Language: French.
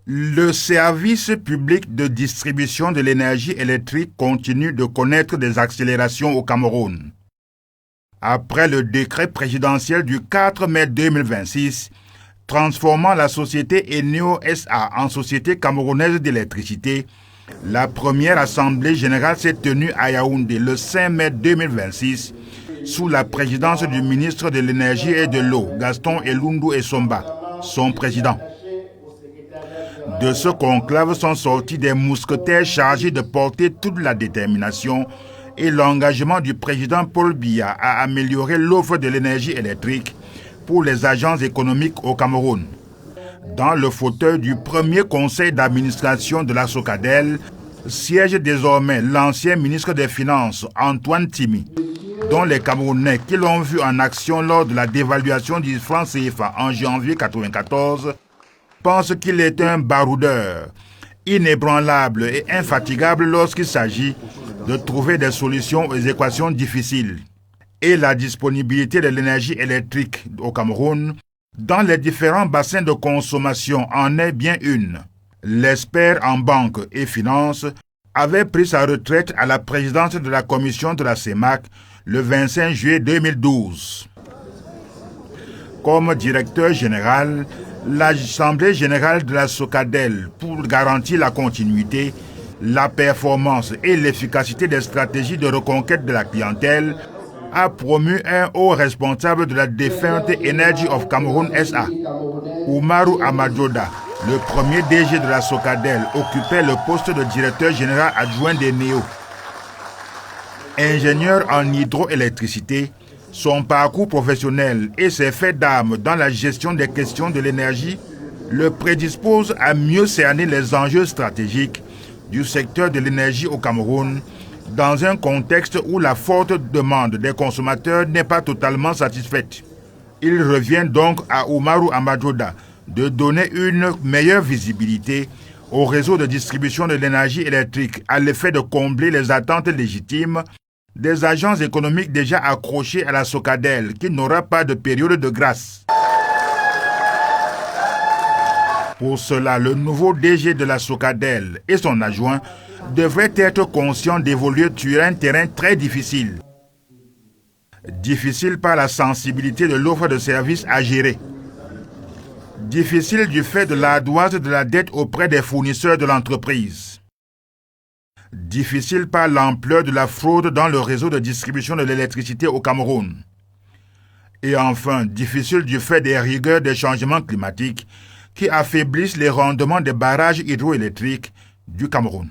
Le service public de distribution de l'énergie électrique continue de connaître des accélérations au Cameroun. Après le décret présidentiel du 4 mai 2026, transformant la société Eneo SA en société camerounaise d'électricité, la première assemblée générale s'est tenue à Yaoundé le 5 mai 2026 sous la présidence du ministre de l'Énergie et de l'Eau, Gaston Elundu Essomba, son président. De ce conclave sont sortis des mousquetaires chargés de porter toute la détermination et l'engagement du président Paul Biya à améliorer l'offre de l'énergie électrique pour les agences économiques au Cameroun. Dans le fauteuil du premier conseil d'administration de la Socadel, siège désormais l'ancien ministre des Finances, Antoine Timi, dont les Camerounais qui l'ont vu en action lors de la dévaluation du franc CFA en janvier 1994 pensent qu'il est un baroudeur, inébranlable et infatigable lorsqu'il s'agit de trouver des solutions aux équations difficiles. Et la disponibilité de l'énergie électrique au Cameroun dans les différents bassins de consommation en est bien une. L'expert en banque et finances avait pris sa retraite à la présidence de la commission de la CEMAC le 25 juillet 2012. Comme directeur général, l'Assemblée générale de la Socadel, pour garantir la continuité, la performance et l'efficacité des stratégies de reconquête de la clientèle, a promu un haut responsable de la défunte Energy of Cameroon SA. Oumarou Amadjoda, le premier DG de la Socadel, occupait le poste de directeur général adjoint d'Eneo. Ingénieur en hydroélectricité, son parcours professionnel et ses faits d'armes dans la gestion des questions de l'énergie le prédisposent à mieux cerner les enjeux stratégiques du secteur de l'énergie au Cameroun dans un contexte où la forte demande des consommateurs n'est pas totalement satisfaite. Il revient donc à Oumarou Amadjoda de donner une meilleure visibilité au réseau de distribution de l'énergie électrique à l'effet de combler les attentes légitimes des agences économiques déjà accrochées à la Socadel qui n'aura pas de période de grâce. Pour cela, le nouveau DG de la Socadel et son adjoint devraient être conscients d'évoluer sur un terrain très difficile. Difficile par la sensibilité de l'offre de services à gérer. Difficile du fait de l'ardoise de la dette auprès des fournisseurs de l'entreprise. Difficile par l'ampleur de la fraude dans le réseau de distribution de l'électricité au Cameroun. Et enfin, difficile du fait des rigueurs des changements climatiques qui affaiblissent les rendements des barrages hydroélectriques du Cameroun.